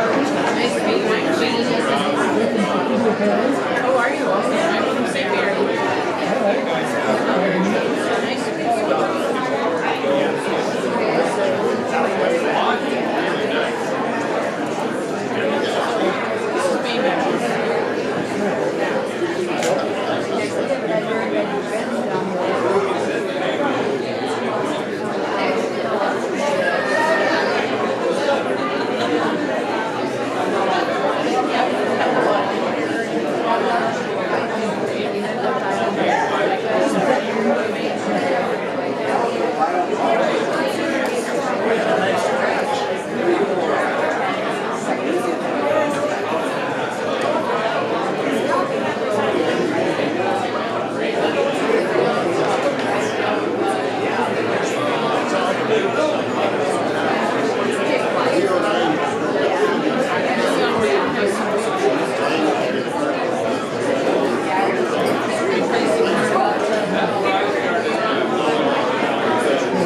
How are you? I'm from St. Mary.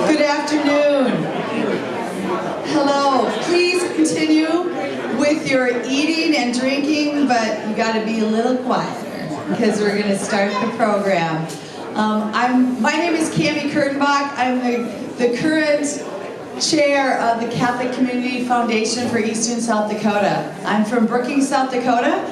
Good afternoon. Hello. Please continue with your eating and drinking, but you got to be a little quieter because we're going to start the program. My name is Cami Kurtenbach. I'm the current chair of the Catholic Community Foundation for Eastern South Dakota. I'm from Brookings, South Dakota,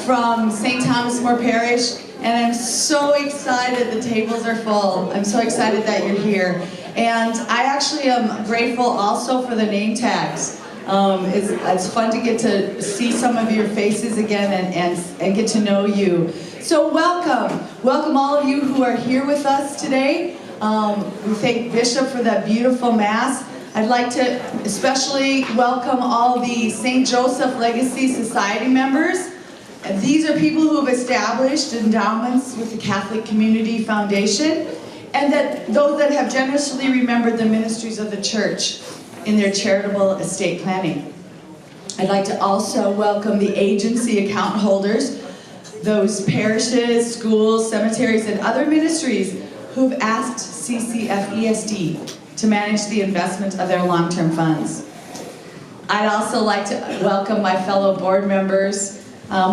from St. Thomas More Parish, and I'm so excited the tables are full. I'm so excited that you're here. And I actually am grateful also for the name tags. It's fun to get to see some of your faces again and get to know you. So welcome. Welcome all of you who are here with us today. We thank Bishop for that beautiful Mass. I'd like to especially welcome all the St. Joseph Legacy Society members. And these are people who have established endowments with the Catholic Community Foundation, and those that have generously remembered the ministries of the church in their charitable estate planning. I'd like to also welcome the agency account holders, those parishes, schools, cemeteries, and other ministries who've asked CCFESD to manage the investment of their long-term funds. I'd also like to welcome my fellow board members.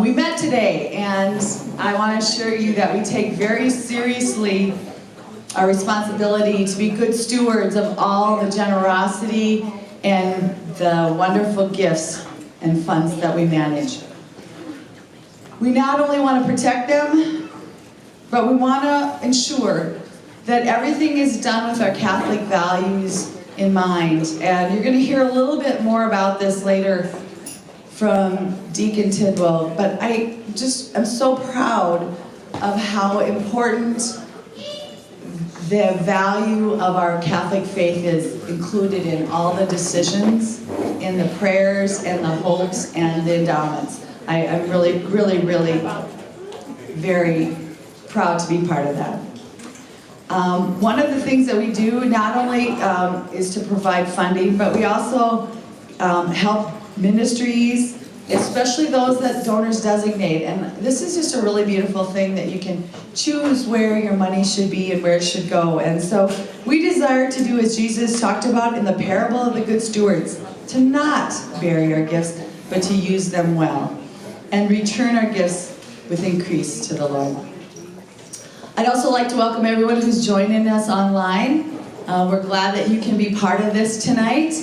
We met today, and I want to assure you that we take very seriously our responsibility to be good stewards of all the generosity and the wonderful gifts and funds that we manage. We not only want to protect them, but we want to ensure that everything is done with our Catholic values in mind. And you're going to hear a little bit more about this later from Deacon Tidwell, but I'm so proud of how important the value of our Catholic faith is included in all the decisions, in the prayers and the hopes and the endowments. I'm really, really, really very proud to be part of that. One of the things that we do not only is to provide funding, but we also help ministries, especially those that donors designate. And this is just a really beautiful thing that you can choose where your money should be and where it should go. And so we desire to do as Jesus talked about in the parable of the good stewards, to not bury our gifts, but to use them well and return our gifts with increase to the Lord. I'd also like to welcome everyone who's joining us online. We're glad that you can be part of this tonight.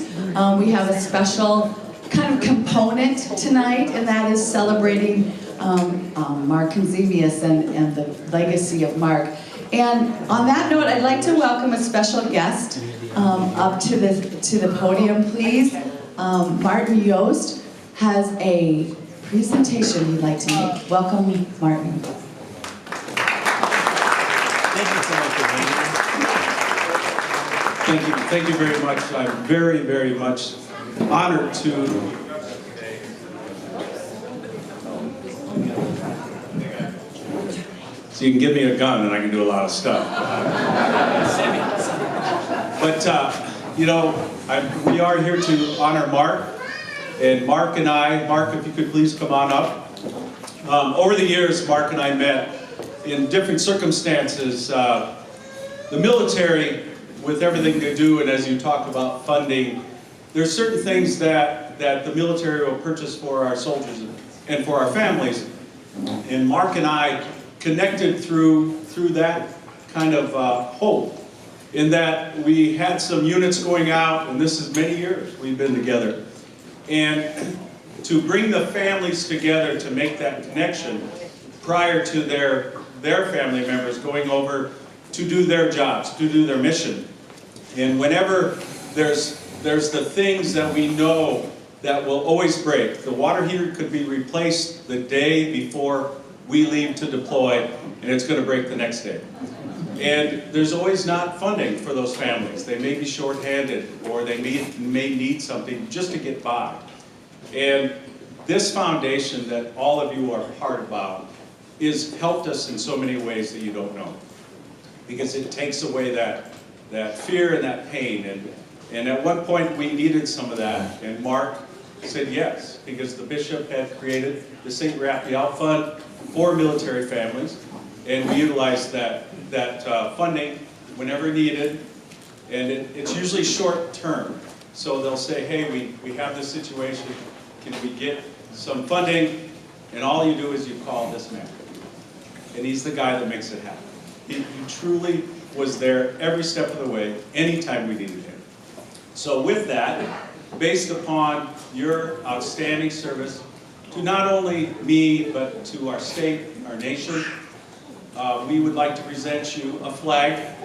We have a special kind of component tonight, and that is celebrating Mark Conzemius and the legacy of Mark. And on that note, I'd like to welcome a special guest up to the podium, please. Martin Yost has a presentation he'd like to make. Welcome, Martin. Thank you very much. I'm very, very much honored to so you can give me a gun and I can do a lot of stuff. But we are here to honor Mark, and Mark and I. Mark, if you could please come on up. Over the years, Mark and I met in different circumstances. The military, with everything they do, and as you talk about funding, there's certain things that that the military will purchase for our soldiers and for our families. And Mark and I connected through that kind of hope, in that we had some units going out, and this is many years we've been together. And to bring the families together to make that connection prior to their family members going over to do their jobs, to do their mission. And whenever there's the things that we know that will always break. The water heater could be replaced the day before we leave to deploy, and it's going to break the next day. And there's always not funding for those families. They may be shorthanded, or they may need something just to get by. And this foundation that all of you are part about has helped us in so many ways that you don't know. Because it takes away that fear and that pain. And at one point we needed some of that, and Mark said yes, because the bishop had created the St. Raphael Fund for military families, and we utilized that funding whenever needed, and it's usually short term. So they'll say, hey, we have this situation, can we get some funding? And all you do is you call this man, and he's the guy that makes it happen. He truly was there every step of the way, anytime we needed him. So with that, based upon your outstanding service to not only me, but to our state, our nation, we would like to present you a flag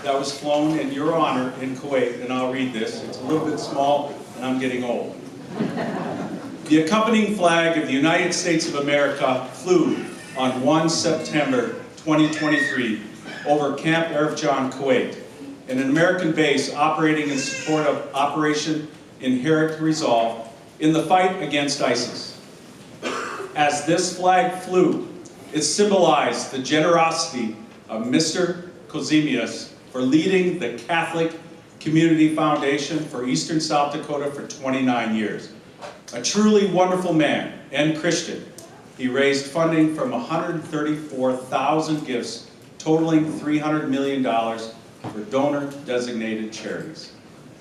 that was flown in your honor in Kuwait, and I'll read this. It's a little bit small, and I'm getting old. The accompanying flag of the United States of America flew on 1 September 2023 over Camp Arifjan, Kuwait, an American base operating in support of Operation Inherent Resolve in the fight against ISIS. As this flag flew, it symbolized the generosity of Mr. Kozemius for leading the Catholic Community Foundation for Eastern South Dakota for 29 years. A truly wonderful man and Christian, he raised funding from 134,000 gifts, totaling $300 million for donor-designated charities.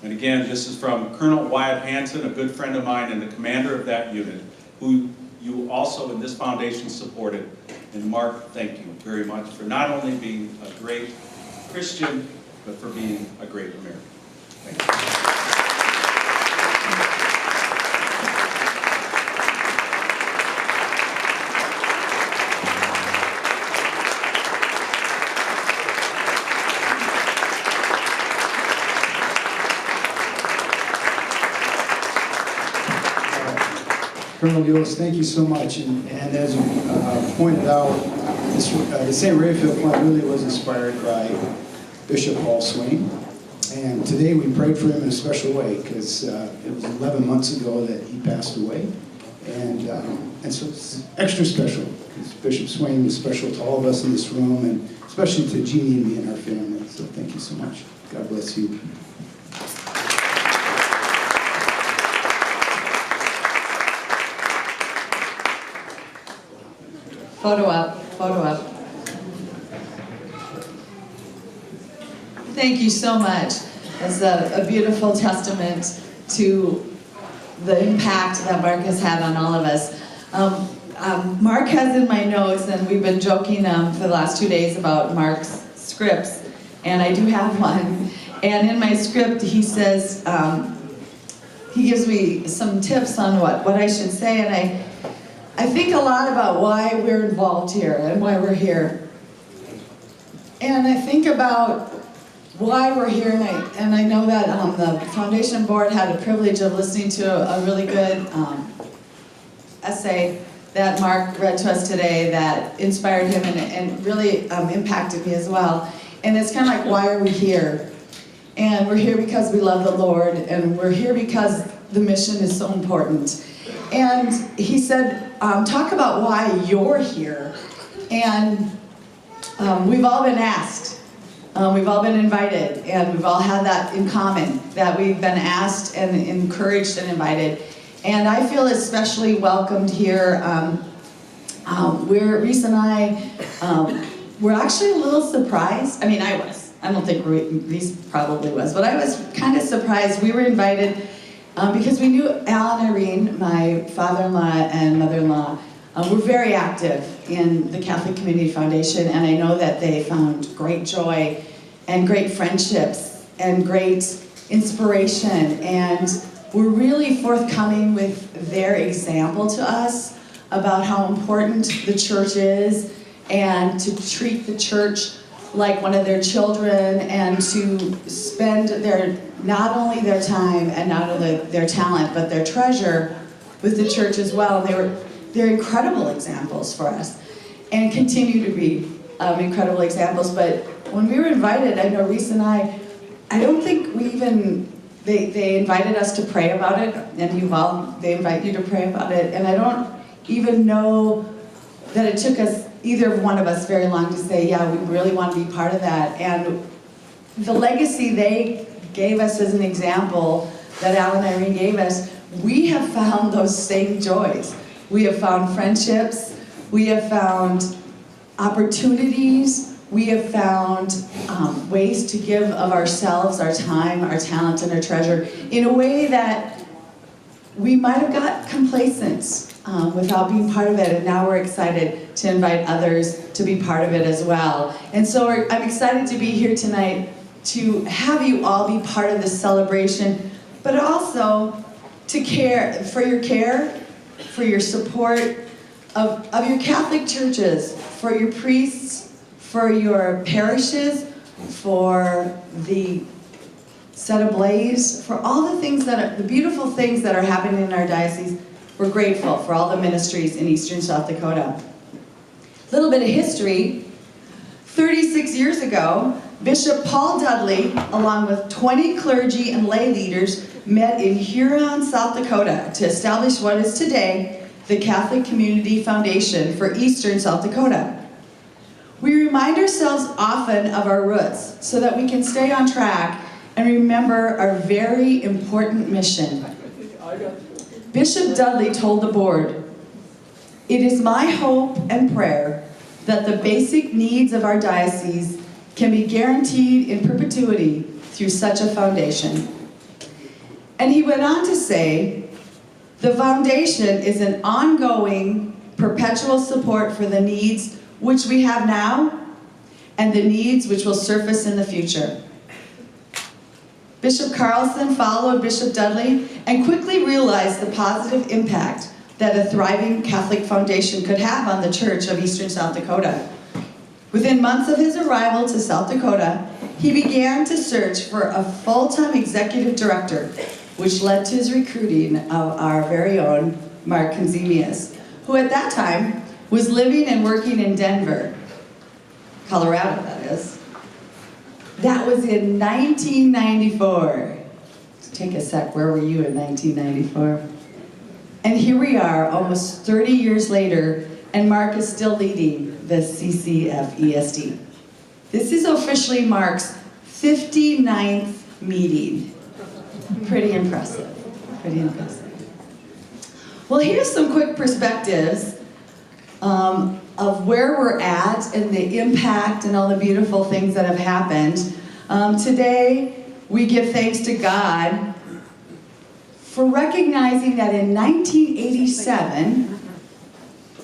And again, this is from Colonel Wyatt Hansen, a good friend of mine and the commander of that unit, who you also in this foundation supported. And Mark, thank you very much for not only being a great Christian, but for being a great American. Thank you. Colonel Lewis, thank you so much. And as you pointed out, the St. Raphael Fund really was inspired by Bishop Paul Swain. And today we prayed for him in a special way, because it was 11 months ago that he passed away. And so it's extra special, because Bishop Swain was special to all of us in this room, and especially to Jeannie and me and our family. So thank you so much. God bless you. Photo up, photo up. Thank you so much. It's a beautiful testament to the impact that Mark has had on all of us. Mark has in my notes, and we've been joking for the last 2 days about Mark's scripts, and I do have one. And in my script, he says, he gives me some tips on what I should say, and I think a lot about why we're involved here and why we're here. And I think about why we're here, and I know that the foundation board had the privilege of listening to a really good essay that Mark read to us today that inspired him and really impacted me as well. And it's kind of like, why are we here? And we're here because we love the Lord, and we're here because the mission is so important. And he said, talk about why you're here. And we've all been asked. We've all been invited, and we've all had that in common, that we've been asked and encouraged and invited. And I feel especially welcomed here. Reese and I, we're actually a little surprised. I mean, I was. I don't think Reese probably was, but I was kind of surprised. We were invited, because we knew Al and Irene, my father-in-law and mother-in-law, were very active in the Catholic Community Foundation, and I know that they found great joy and great friendships and great inspiration, and were really forthcoming with their example to us about how important the church is, and to treat the church like one of their children, and to spend not only their time and not only their talent, but their treasure with the church as well. They're incredible examples for us, and continue to be incredible examples. But when we were invited, I know Reese and I don't think we even, they invited us to pray about it, and they invite you to pray about it, and I don't even know that it took us, either one of us, very long to say, yeah, we really want to be part of that. And the legacy they gave us as an example, that Al and Irene gave us, we have found those same joys. We have found friendships, we have found opportunities, we have found ways to give of ourselves, our time, our talent, and our treasure in a way that we might have got complacent without being part of it, and now we're excited to invite others to be part of it as well. And so I'm excited to be here tonight to have you all be part of this celebration, but also to care, for your support of your Catholic churches, for your priests, for your parishes, for the Set Ablaze, for all the things the beautiful things that are happening in our diocese. We're grateful for all the ministries in Eastern South Dakota. A little bit of history. 36 years ago, Bishop Paul Dudley, along with 20 clergy and lay leaders, met in Huron, South Dakota to establish what is today the Catholic Community Foundation for Eastern South Dakota. We remind ourselves often of our roots so that we can stay on track and remember our very important mission. Bishop Dudley told the board, "It is my hope and prayer that the basic needs of our diocese can be guaranteed in perpetuity through such a foundation." And he went on to say, "The foundation is an ongoing, perpetual support for the needs which we have now and the needs which will surface in the future." Bishop Carlson followed Bishop Dudley and quickly realized the positive impact that a thriving Catholic foundation could have on the Church of Eastern South Dakota. Within months of his arrival to South Dakota, he began to search for a full-time executive director, which led to his recruiting of our very own Mark Konzemius, who at that time was living and working in Denver, Colorado, that is. That was in 1994. Take a sec, where were you in 1994? And here we are, almost 30 years later, and Mark is still leading the CCF ESD. This is officially Mark's 59th meeting. Pretty impressive, pretty impressive. Well, here's some quick perspectives of where we're at and the impact and all the beautiful things that have happened. Today, we give thanks to God for recognizing that in 1987,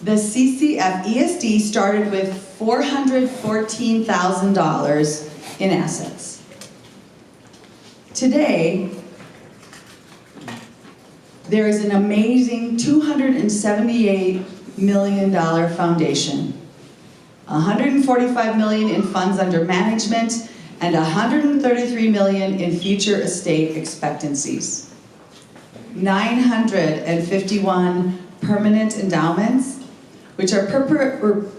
the CCF ESD started with $414,000 in assets. Today, there is an amazing $278 million foundation, $145 million in funds under management, and $133 million in future estate expectancies. 951 permanent endowments, which are perpetual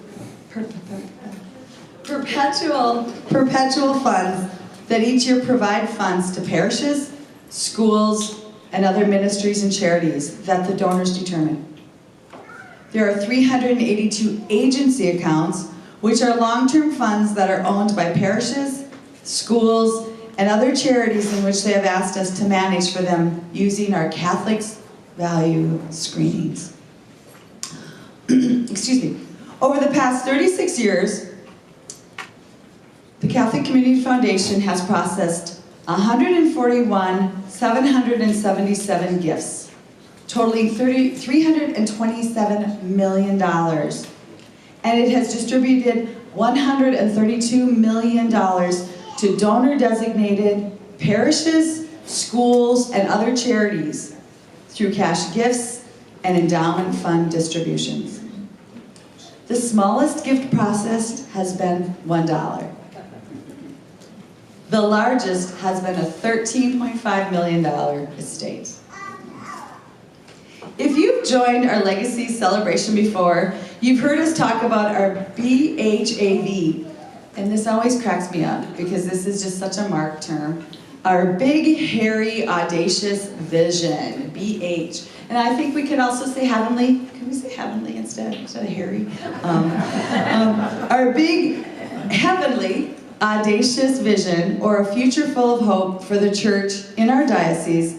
funds that each year provide funds to parishes, schools, and other ministries and charities that the donors determine. There are 382 agency accounts, which are long-term funds that are owned by parishes, schools, and other charities in which they have asked us to manage for them using our Catholic value screenings. Excuse me. Over the past 36 years, the Catholic Community Foundation has processed 141,777 gifts, totaling $327 million. And it has distributed $132 million to donor-designated parishes, schools, and other charities through cash gifts and endowment fund distributions. The smallest gift processed has been $1. The largest has been a $13.5 million estate. If you've joined our Legacy Celebration before, you've heard us talk about our BHAV, and this always cracks me up because this is just such a Mark term. Our Big, Hairy, Audacious Vision, BH. And I think we could also say heavenly. Can we say heavenly instead of hairy? Our big, heavenly, audacious vision, or a future full of hope for the church in our diocese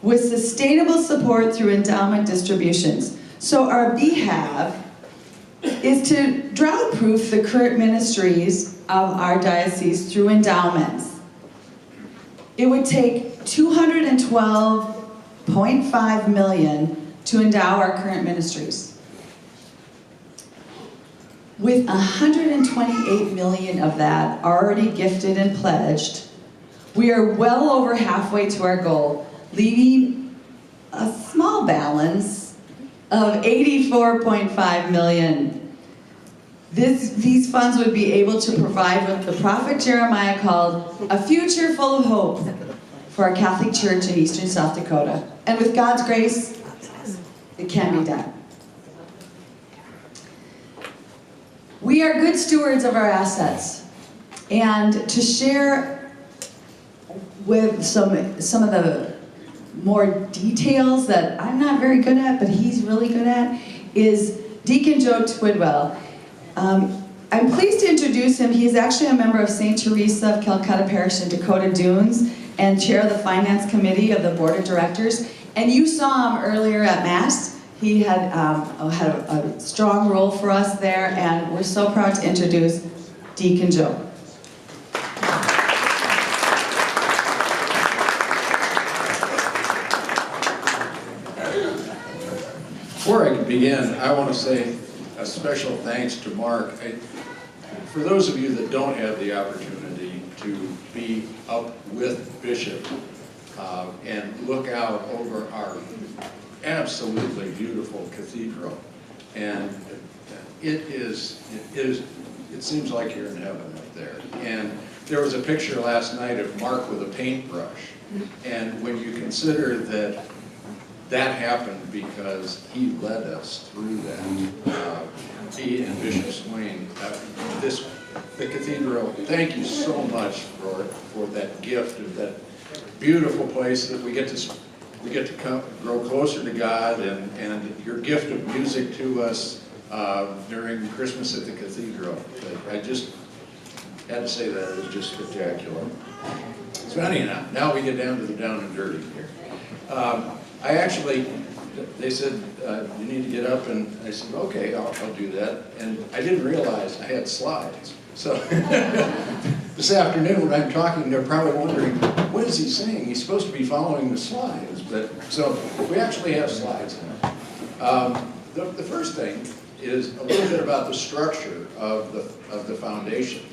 with sustainable support through endowment distributions. So our BHAV is to drought-proof the current ministries of our diocese through endowments. It would take $212.5 million to endow our current ministries. With $128 million of that already gifted and pledged, we are well over halfway to our goal, leaving a small balance of $84.5 million. These funds would be able to provide what the prophet Jeremiah called a future full of hope for our Catholic Church in eastern South Dakota. And with God's grace, it can be done. We are good stewards of our assets. And to share with some of the more details that I'm not very good at, but he's really good at, is Deacon Joe Twidwell. I'm pleased to introduce him. He's actually a member of St. Teresa of Calcutta Parish in Dakota Dunes and chair of the Finance Committee of the Board of Directors. And you saw him earlier at Mass. He had a strong role for us there, and we're so proud to introduce Deacon Joe. Before I begin, I want to say a special thanks to Mark. For those of you that don't have the opportunity to be up with Bishop and look out over our absolutely beautiful cathedral, and it seems like you're in heaven up there. And there was a picture last night of Mark with a paintbrush, and when you consider that happened because he led us through that. He and Bishop Swain, the cathedral. Thank you so much for that gift of that beautiful place that we get to come grow closer to God, and your gift of music to us during Christmas at the cathedral. I just had to say that it was just spectacular. So anyhow, now we get down to the down and dirty here. They said, you need to get up, and I said, okay, I'll do that. And I didn't realize I had slides. So this afternoon when I'm talking, they're probably wondering, what is he saying? He's supposed to be following the slides. So we actually have slides now. The first thing is a little bit about the structure of the foundation.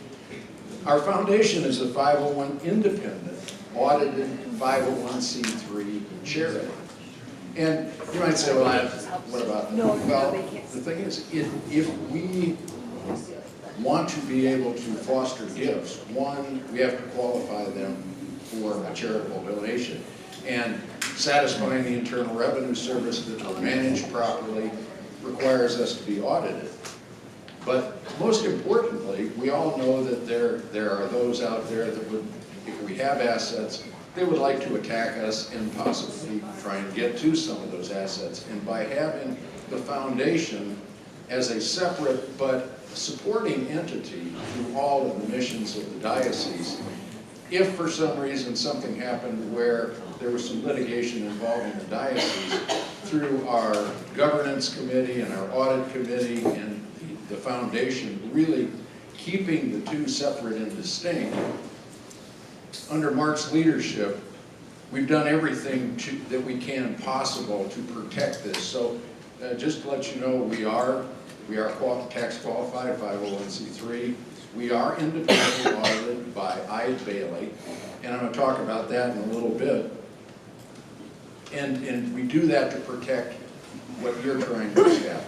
Our foundation is a 501 independent, audited 501c3 charity. And you might say, well, what about that? Well, the thing is, if we want to be able to foster gifts, one, we have to qualify them for a charitable donation. And satisfying the Internal Revenue Service that we're managed properly requires us to be audited. But most importantly, we all know that there are those out there that would, if we have assets, they would like to attack us and possibly try and get to some of those assets. And by having the foundation as a separate but supporting entity to all of the missions of the diocese, if for some reason something happened where there was some litigation involving the diocese, through our governance committee and our audit committee and the foundation really keeping the two separate and distinct, under Mark's leadership, we've done everything that we can possible to protect this. So just to let you know, we are tax qualified 501c3. We are independently audited by Eide Bailey, and I'm going to talk about that in a little bit. And we do that to protect what you're trying to establish.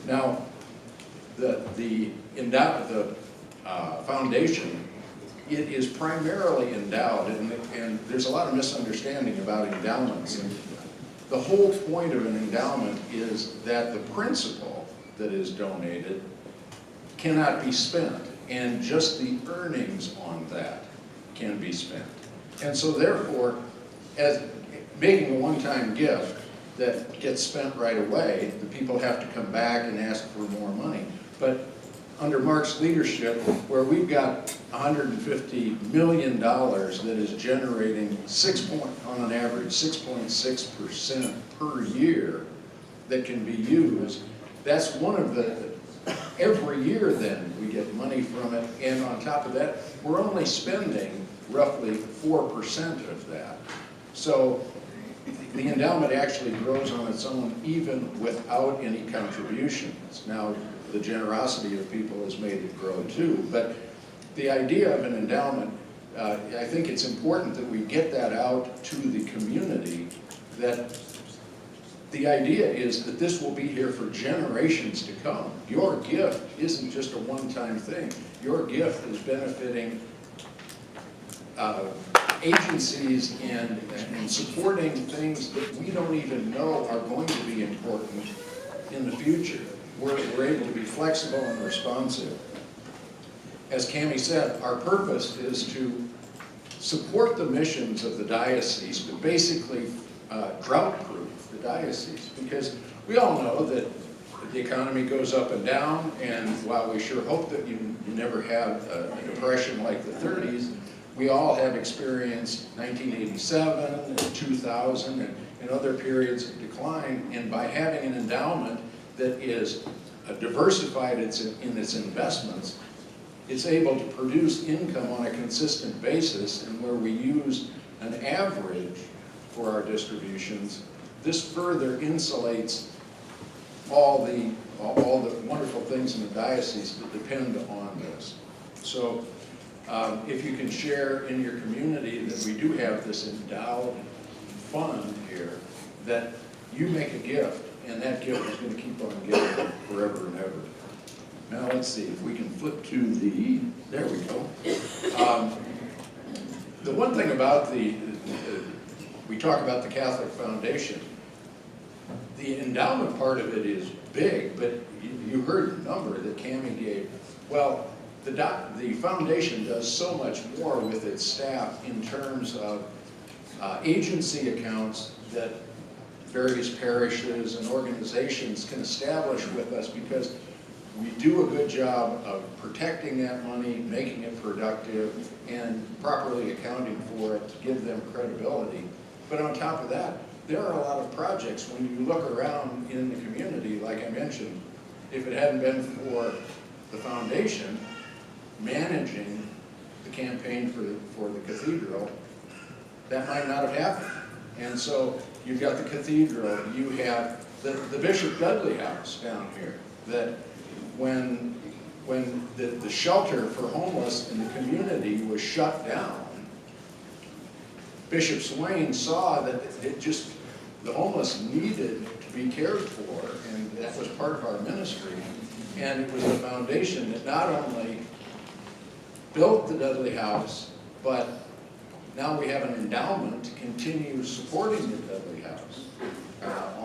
Now, the foundation, it is primarily endowed, and there's a lot of misunderstanding about endowments. And the whole point of an endowment is that the principal that is donated cannot be spent, and just the earnings on that can be spent. And so therefore, as making a one-time gift that gets spent right away, the people have to come back and ask for more money. But under Mark's leadership, where we've got $150 million that is generating on an average 6.6% per year that can be used, that's one of every year then we get money from it, and on top of that, we're only spending roughly 4% of that. So the endowment actually grows on its own even without any contributions. Now, the generosity of people has made it grow too, but the idea of an endowment, I think it's important that we get that out to the community, that the idea is that this will be here for generations to come. Your gift isn't just a one-time thing. Your gift is benefiting agencies and supporting things that we don't even know are going to be important in the future. We're able to be flexible and responsive. As Cammie said, our purpose is to support the missions of the diocese, but basically drought-proof the diocese, because we all know that the economy goes up and down, and while we sure hope that you never have a depression like the 30s, we all have experienced 1987 and 2000 and other periods of decline, and by having an endowment that is diversified in its investments, it's able to produce income on a consistent basis, and where we use an average for our distributions, this further insulates all the wonderful things in the diocese that depend on this. So if you can share in your community that we do have this endowed fund here, that you make a gift, and that gift is going to keep on giving forever and ever. Now let's see if we can flip to there we go. The one thing about we talk about the Catholic Foundation, the endowment part of it is big, but you heard the number that Cammie gave. Well, the foundation does so much more with its staff in terms of agency accounts that various parishes and organizations can establish with us, because we do a good job of protecting that money, making it productive, and properly accounting for it to give them credibility. But on top of that, there are a lot of projects when you look around in the community, like I mentioned, if it hadn't been for the foundation managing the campaign for the cathedral, that might not have happened. And so you've got the cathedral, you have the Bishop Dudley House down here, that when the shelter for homeless in the community was shut down, Bishop Swain saw that the homeless needed to be cared for, and that was part of our ministry. And it was the foundation that not only built the Dudley House, but now we have an endowment to continue supporting the Dudley House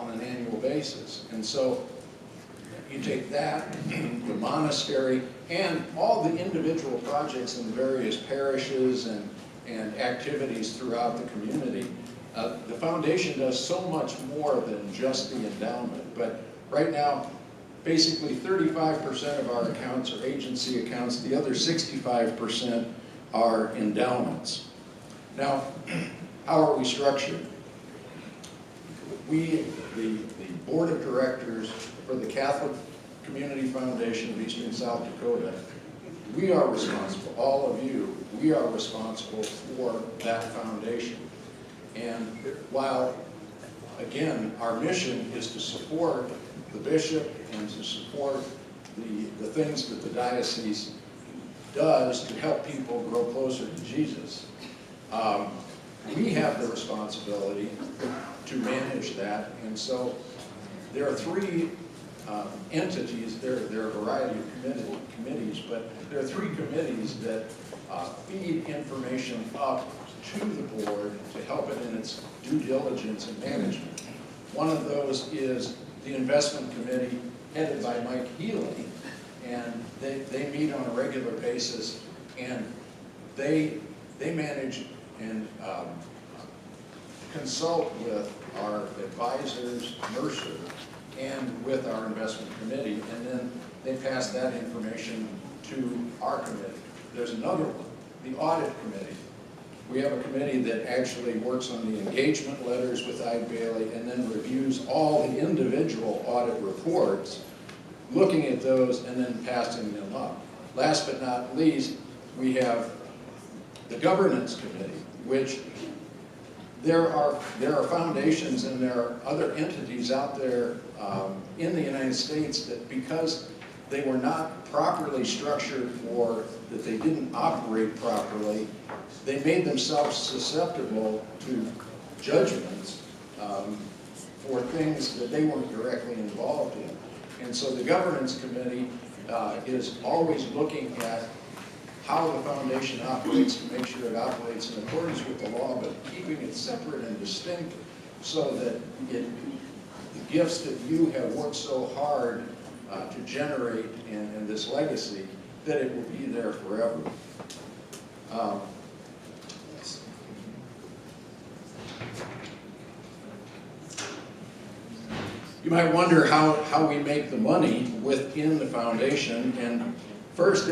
on an annual basis. And so you take that, the monastery, and all the individual projects in the various parishes and activities throughout the community. The foundation does so much more than just the endowment. But right now, basically 35% of our accounts are agency accounts. The other 65% are endowments. Now, how are we structured? We, the board of directors for the Catholic Community Foundation of Eastern South Dakota, we are responsible, all of you, we are responsible for that foundation. And while, again, our mission is to support the bishop and to support the things that the diocese does to help people grow closer to Jesus, we have the responsibility to manage that. And so there are three entities, there are a variety of committees, but there are three committees that feed information up to the board to help it in its due diligence and management. One of those is the investment committee headed by Mike Healy, and they meet on a regular basis, and they manage and consult with our advisors, Mercer, and with our investment committee, and then they pass that information to our committee. There's another one, the audit committee. We have a committee that actually works on the engagement letters with Eide Bailly and then reviews all the individual audit reports, looking at those and then passing them up. Last but not least, we have the governance committee, which there are foundations and there are other entities out there in the United States that, because they were not properly structured or that they didn't operate properly, they made themselves susceptible to judgments for things that they weren't directly involved in. And so the governance committee is always looking at how the foundation operates to make sure it operates in accordance with the law, but keeping it separate and distinct so that the gifts that you have worked so hard to generate in this legacy, that it will be there forever. You might wonder how we make the money within the foundation, and first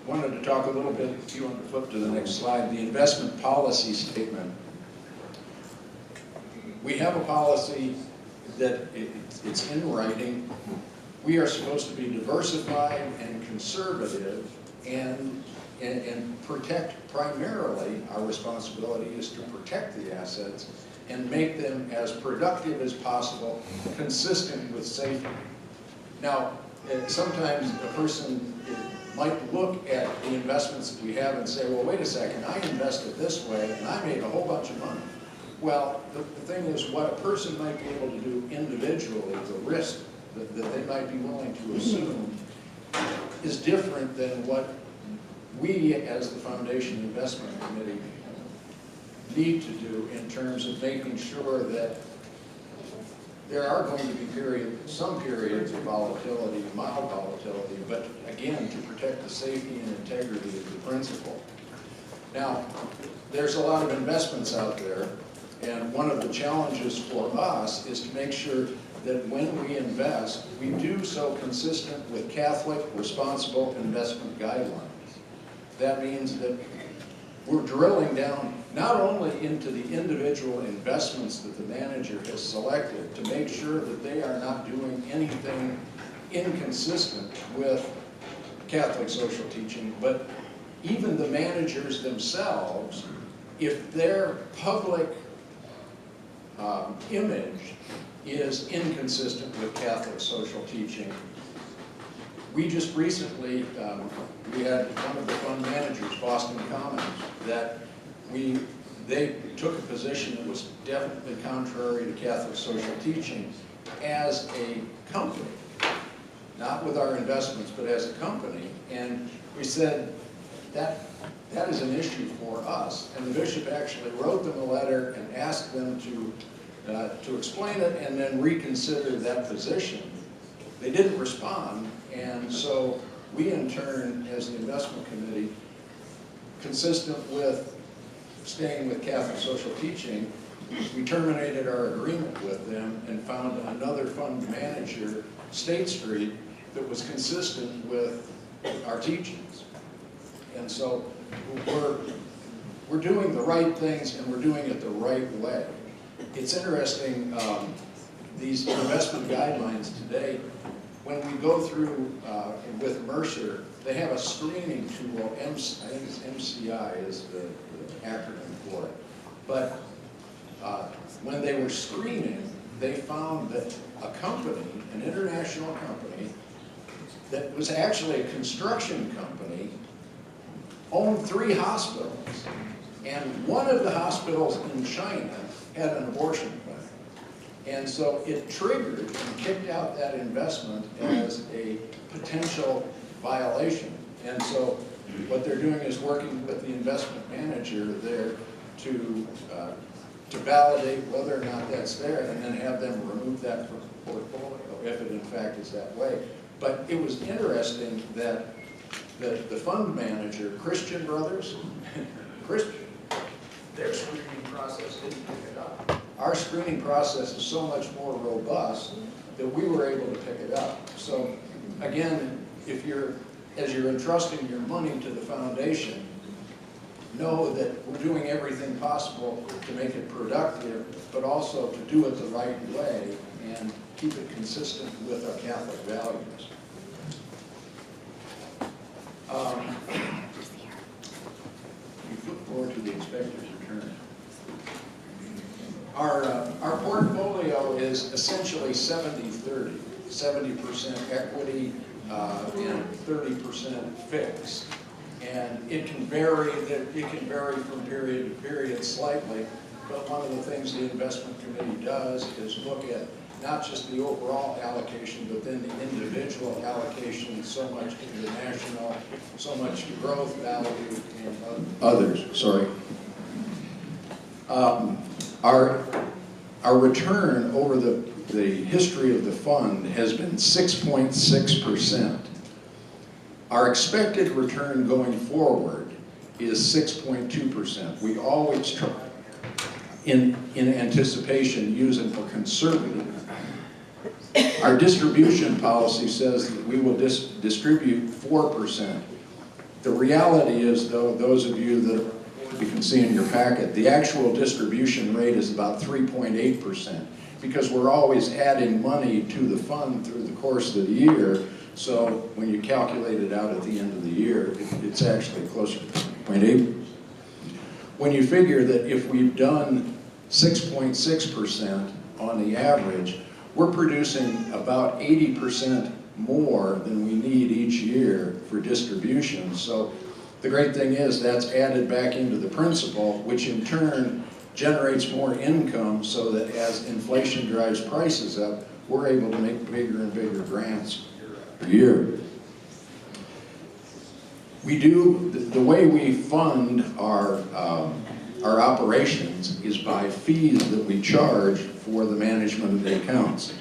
wanted to talk a little bit, if you want to flip to the next slide, the investment policy statement. We have a policy that it's in writing. We are supposed to be diversified and conservative and protect, primarily our responsibility is to protect the assets and make them as productive as possible, consistent with safety. Now, sometimes a person might look at the investments that we have and say, well, wait a second, I invested this way and I made a whole bunch of money. Well, the thing is, what a person might be able to do individually, the risk that they might be willing to assume, is different than what we as the Foundation Investment Committee need to do in terms of making sure that there are going to be some periods of volatility, mild volatility, but again, to protect the safety and integrity of the principal. Now, there's a lot of investments out there, and one of the challenges for us is to make sure that when we invest, we do so consistent with Catholic responsible investment guidelines. That means that we're drilling down not only into the individual investments that the manager has selected to make sure that they are not doing anything inconsistent with Catholic social teaching, but even the managers themselves, if their public image is inconsistent with Catholic social teaching. We just recently, we had one of the fund managers, Boston Commons, that they took a position that was definitely contrary to Catholic social teaching as a company, not with our investments, but as a company. And we said that is an issue for us. And the bishop actually wrote them a letter and asked them to explain it and then reconsider that position. They didn't respond, and so we in turn, as the investment committee, consistent with staying with Catholic social teaching, we terminated our agreement with them and found another fund manager, State Street, that was consistent with our teachings. And so we're doing the right things and we're doing it the right way. It's interesting, these investment guidelines today, when we go through with Mercer, they have a screening tool, I think it's MCI is the acronym for it. But when they were screening, they found that a company, an international company, that was actually a construction company, owned 3 hospitals. And one of the hospitals in China had an abortion clinic. And so it triggered and kicked out that investment as a potential violation. And so what they're doing is working with the investment manager there to validate whether or not that's there, and then have them remove that from the portfolio if it in fact is that way. But it was interesting that the fund manager, Christian Brothers, their screening process didn't pick it up. Our screening process is so much more robust that we were able to pick it up. So again, as you're entrusting your money to the foundation, know that we're doing everything possible to make it productive, but also to do it the right way and keep it consistent with our Catholic values. We look forward to the inspector's return. Our portfolio is essentially 70-30, 70% equity and 30% fixed. And it can vary from period to period slightly, but one of the things the investment committee does is look at not just the overall allocation, but then the individual allocation, so much to the national, so much to growth value, and others, sorry. Our return over the history of the fund has been 6.6%. Our expected return going forward is 6.2%. We always try, in anticipation, use a conservative. Our distribution policy says that we will distribute 4%. The reality is, though, those of you that you can see in your packet, the actual distribution rate is about 3.8%, because we're always adding money to the fund through the course of the year. So when you calculate it out at the end of the year, it's actually closer to 0.8. When you figure that if we've done 6.6% on the average, we're producing about 80% more than we need each year for distribution. So the great thing is that's added back into the principal, which in turn generates more income, so that as inflation drives prices up, we're able to make bigger and bigger grants per year. We do, the way we fund our operations is by fees that we charge for the management of the accounts.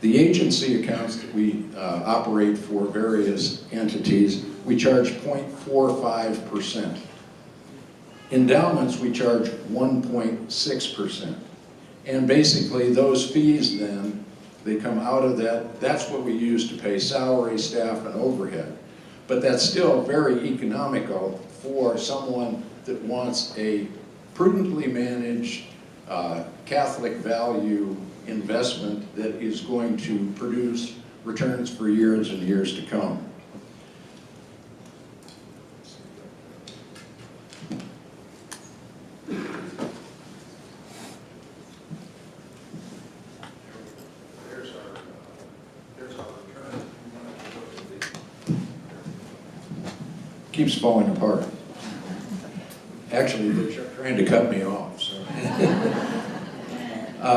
The agency accounts that we operate for various entities, we charge 0.45%. Endowments, we charge 1.6%. And basically those fees then, they come out of that. That's what we use to pay salary, staff, and overhead. But that's still very economical for someone that wants a prudently managed Catholic value investment that is going to produce returns for years and years to come. Keeps falling apart. Actually, they're trying to cut me off. So.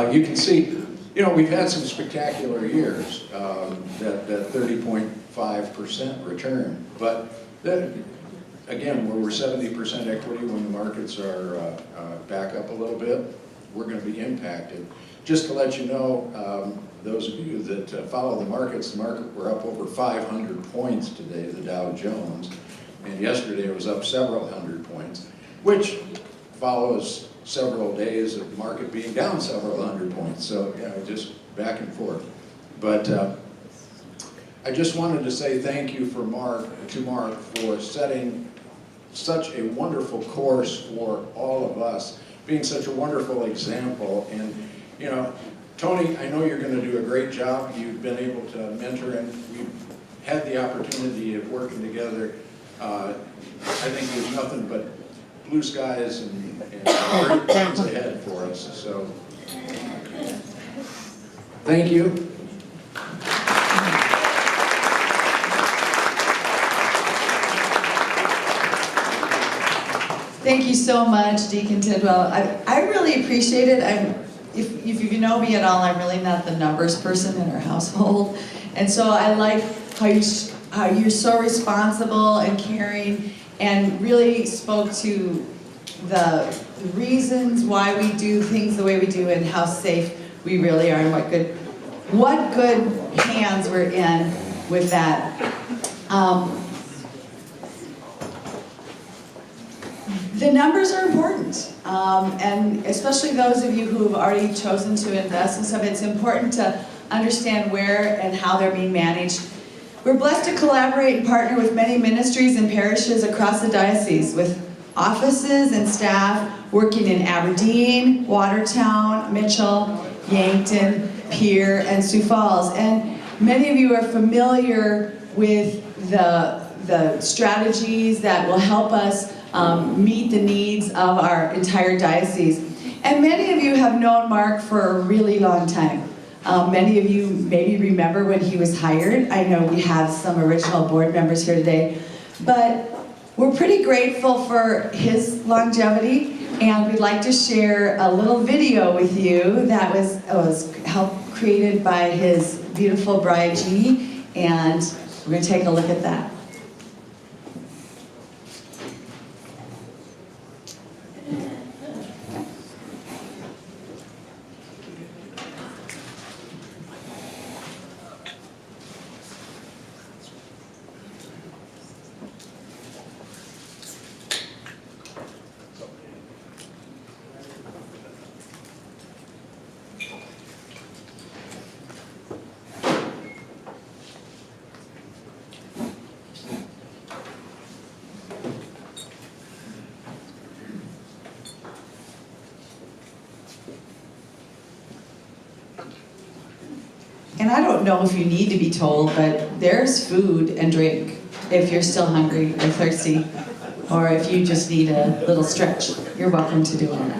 You can see, you know, we've had some spectacular years, that 30.5% return. But then, again, where we're 70% equity when the markets are back up a little bit, we're going to be impacted. Just to let you know, those of you that follow the markets, we're up over 500 points today, the Dow Jones. And yesterday it was up several hundred points, which follows several days of the market being down several hundred points. So, you know, just back and forth. But I just wanted to say thank you to Mark for setting such a wonderful course for all of us, being such a wonderful example. And, you know, Tony, I know you're going to do a great job. You've been able to mentor, and we've had the opportunity of working together. I think there's nothing but blue skies and great things ahead for us. So, thank you. Thank you so much, Deacon Tidwell. I really appreciate it. If you know me at all, I'm really not the numbers person in our household. And so I like how you're so responsible and caring and really spoke to the reasons why we do things the way we do and how safe we really are and what good hands we're in with that. The numbers are important, and especially those of you who have already chosen to invest in stuff, it's important to understand where and how they're being managed. We're blessed to collaborate and partner with many ministries and parishes across the diocese, with offices and staff working in Aberdeen, Watertown, Mitchell, Yankton, Pierre, and Sioux Falls. And many of you are familiar with the strategies that will help us meet the needs of our entire diocese. And many of you have known Mark for a really long time. Many of you maybe remember when he was hired. I know we have some original board members here today. But we're pretty grateful for his longevity, and we'd like to share a little video with you that was helped created by his beautiful bride, Jeannie, and we're going to take a look at that. And I don't know if you need to be told, but there's food and drink if you're still hungry or thirsty, or if you just need a little stretch. You're welcome to do it.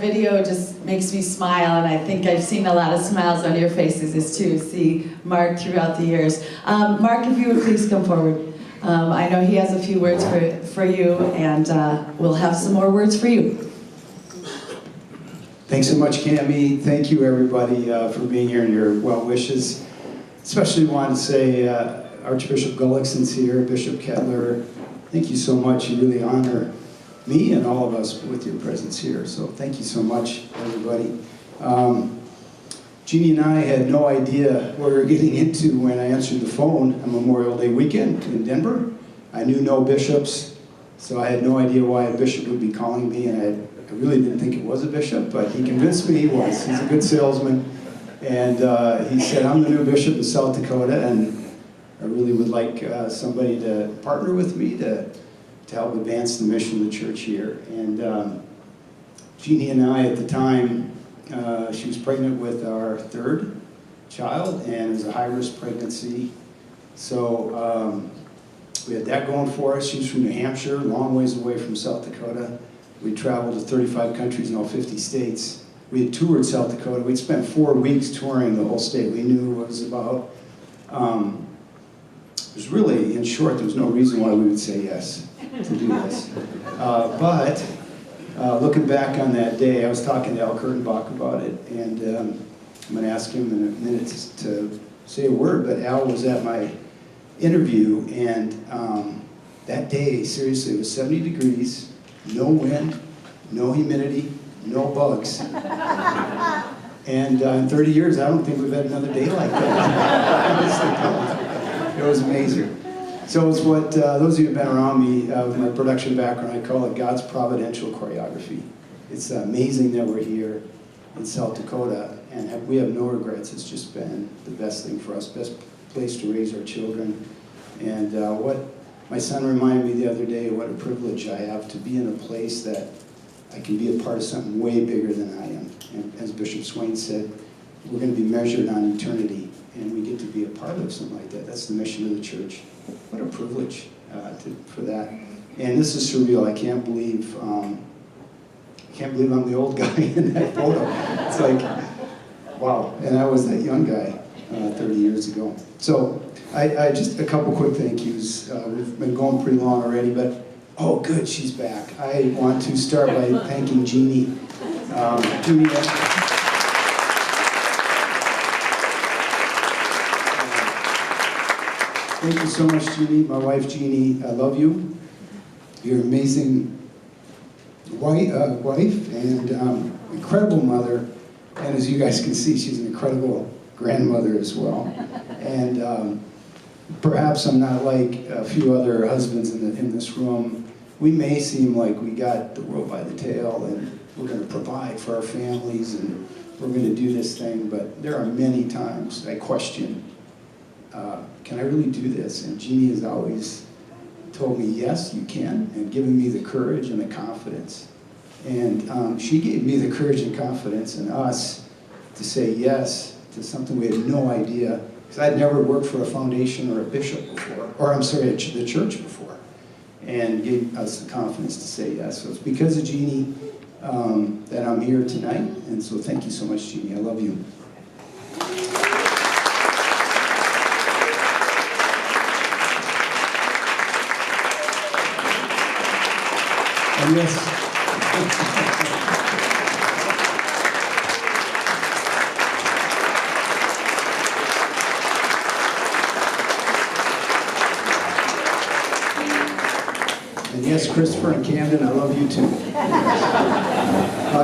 video just makes me smile, and I think I've seen a lot of smiles on your faces too, see Mark throughout the years. Mark, if you would please come forward. I know he has a few words for you, and we'll have some more words for you. Thanks so much, Cami. Thank you, everybody, for being here and your well wishes. Especially want to say Archbishop Gullickson's here, Bishop Kettler. Thank you so much. You really honor me and all of us with your presence here. So thank you so much, everybody. Jeannie and I had no idea what we were getting into when I answered the phone on Memorial Day weekend in Denver. I knew no bishops, so I had no idea why a bishop would be calling me, and I really didn't think it was a bishop, but he convinced me he was. He's a good salesman. And he said, I'm the new bishop in South Dakota, and I really would like somebody to partner with me to help advance the mission of the church here. And Jeannie and I, at the time, she was pregnant with our third child, and it was a high-risk pregnancy. So we had that going for us. She was from New Hampshire, long ways away from South Dakota. We traveled to 35 countries in all 50 states. We had toured South Dakota. We'd spent 4 weeks touring the whole state. We knew what it was about. It was really, in short, there was no reason why we would say yes to do this. But looking back on that day, I was talking to Al Kurtenbach about it, and I'm going to ask him in a minute to say a word, but Al was at my interview, and that day, seriously, it was 70 degrees, no wind, no humidity, no bugs. And in 30 years, I don't think we've had another day like that. It was amazing. So it's what, those of you who've been around me with my production background, I call it God's providential choreography. It's amazing that we're here in South Dakota, and we have no regrets. It's just been the best thing for us, best place to raise our children. And what my son reminded me the other day, what a privilege I have to be in a place that I can be a part of something way bigger than I am. And as Bishop Swain said, we're going to be measured on eternity, and we get to be a part of something like that. That's the mission of the church. What a privilege for that. And this is surreal. I can't believe I'm the old guy in that photo. It's like, wow. And I was that young guy 30 years ago. So I just a couple quick thank yous. We've been going pretty long already, but oh, good, she's back. I want to start by thanking Jeannie. Jeannie, thank you so much, Jeannie. My wife, Jeannie, I love you. You're an amazing wife and incredible mother. And as you guys can see, she's an incredible grandmother as well. And perhaps I'm not like a few other husbands in this room. We may seem like we got the world by the tail and we're going to provide for our families and we're going to do this thing, but there are many times I question, can I really do this? And Jeannie has always told me, yes, you can, and given me the courage and the confidence. And she gave me the courage and confidence in us to say yes to something we had no idea, because I'd never worked for a foundation or a bishop before, or I'm sorry, the church before, and gave us the confidence to say yes. So it's because of Jeannie that I'm here tonight, and so thank you so much, Jeannie. I love you. And yes. And yes, Christopher and Camden, I love you too.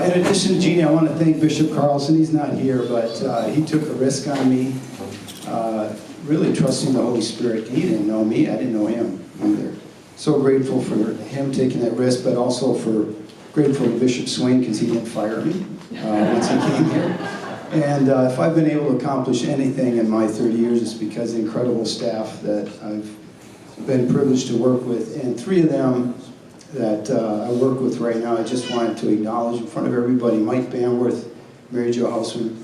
In addition to Jeannie, I want to thank Bishop Carlson. He's not here, but he took a risk on me, really trusting the Holy Spirit. He didn't know me, I didn't know him either. So grateful for him taking that risk, but also grateful to Bishop Swain because he didn't fire me once he came here. And if I've been able to accomplish anything in my 30 years, it's because of the incredible staff that I've been privileged to work with. And 3 of them that I work with right now, I just wanted to acknowledge in front of everybody: Mike Banworth, Mary Jo Hausman,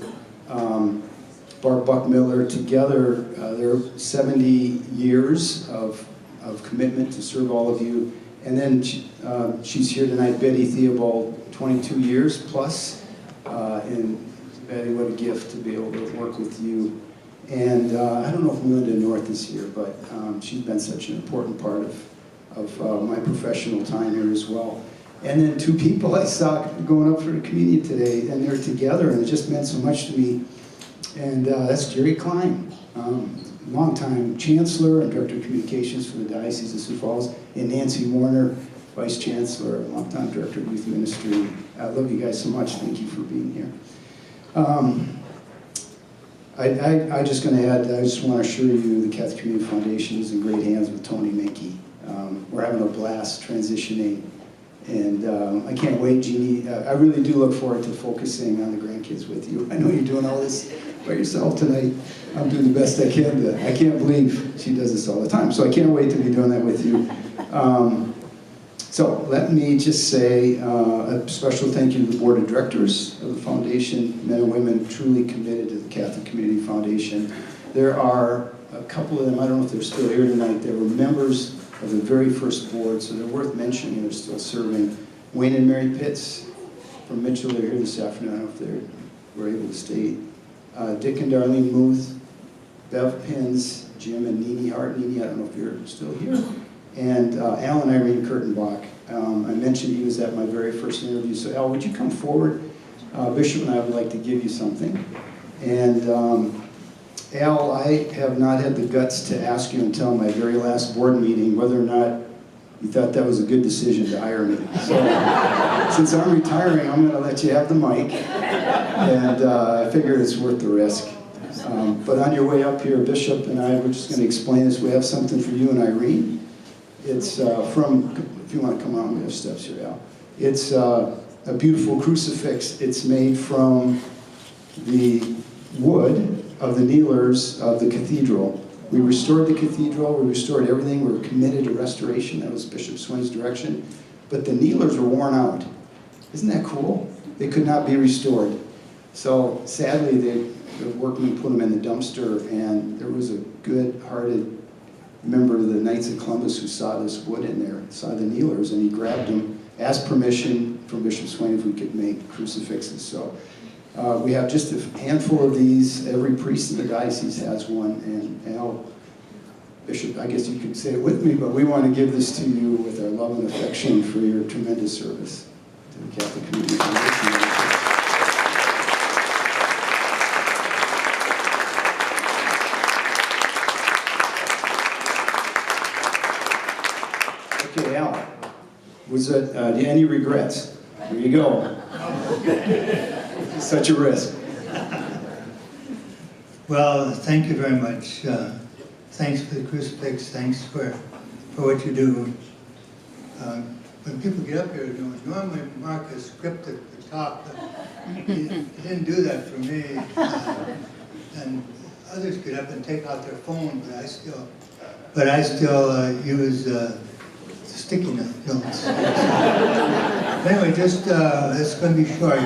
Bart Buckmiller. Together, they're 70 years of commitment to serve all of you And then she's here tonight, Betty Theobald, 22 years plus. And Betty, what a gift to be able to work with you. And I don't know if Melinda North is here, but she's been such an important part of my professional time here as well. And then two people I saw going up for the communion today, and they're together, and it just meant so much to me. And that's Jerry Klein, longtime chancellor and director of communications for the Diocese of Sioux Falls, and Nancy Warner, vice chancellor, longtime director of youth ministry. I love you guys so much. Thank you for being here. I just going to add, I just want to assure you the Catholic Community Foundation is in great hands with Tony Minke. We're having a blast transitioning, and I can't wait, Jeannie. I really do look forward to focusing on the grandkids with you. I know you're doing all this by yourself tonight. I'm doing the best I can. I can't believe she does this all the time, so I can't wait to be doing that with you. So let me just say a special thank you to the board of directors of the foundation, men and women truly committed to the Catholic Community Foundation. There are a couple of them, I don't know if they're still here tonight, they were members of the very first board, so they're worth mentioning, they're still serving. Wayne and Mary Pitts from Mitchell, they're here this afternoon, I don't know if they were able to stay. Dick and Darlene Muth, Bev Pins, Jim and Nini Hart. Nini, I don't know if you're still here. And Al and Irene Kurtenbach. I mentioned he was at my very first interview. So Al, would you come forward? Bishop and I would like to give you something. And Al, I have not had the guts to ask you until my very last board meeting whether or not you thought that was a good decision to hire me. So since I'm retiring, I'm going to let you have the mic. And I figured it's worth the risk. But on your way up here, Bishop and I, we're just going to explain this. We have something for you and Irene. It's from, if you want to come on, we have steps here, Al. It's a beautiful crucifix. It's made from the wood of the kneelers of the cathedral. We restored the cathedral, we restored everything, we were committed to restoration. That was Bishop Swain's direction. But the kneelers were worn out. Isn't that cool? They could not be restored. So sadly, the workmen put them in the dumpster, and there was a good-hearted member of the Knights of Columbus who saw this wood in there, saw the kneelers, and he grabbed them, asked permission from Bishop Swain if we could make crucifixes. So we have just a handful of these. Every priest in the diocese has one, and Al, Bishop, I guess you could say it with me, but we want to give this to you with our love and affection for your tremendous service to the Catholic Community Foundation. Okay, Al, was it, any regrets? Here you go. Such a risk. Well, thank you very much. Thanks for the crucifix. Thanks for what you do. When people get up here, normally Mark has script at the top, but he didn't do that for me. And others get up and take out their phone, but I still use sticky notes. Anyway, just it's going to be short.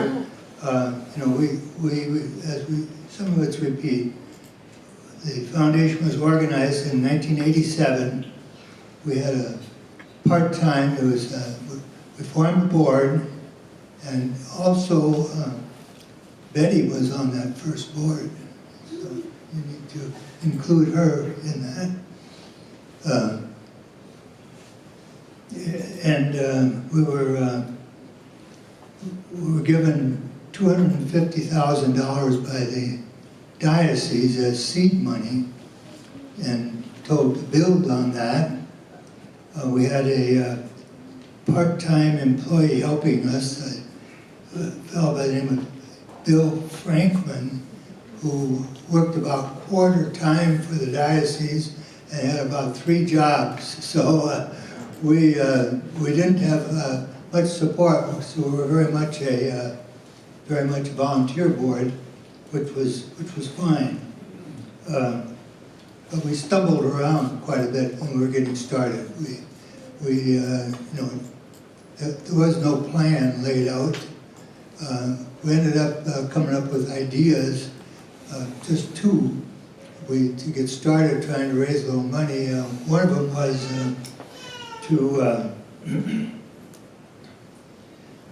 Some of it's repeat. The foundation was organized in 1987. We had a part-time. We formed a board, and also Betty was on that first board. So you need to include her in that. We were given $250,000 by the diocese as seed money, and told to build on that. We had a part-time employee helping us, a fellow by the name of Bill Frankman, who worked about quarter time for the diocese and had about 3 jobs. So we didn't have much support, so we were very much a volunteer board, which was fine. But we stumbled around quite a bit when we were getting started. There was no plan laid out. We ended up coming up with ideas, just 2, to get started trying to raise a little money. One of them was to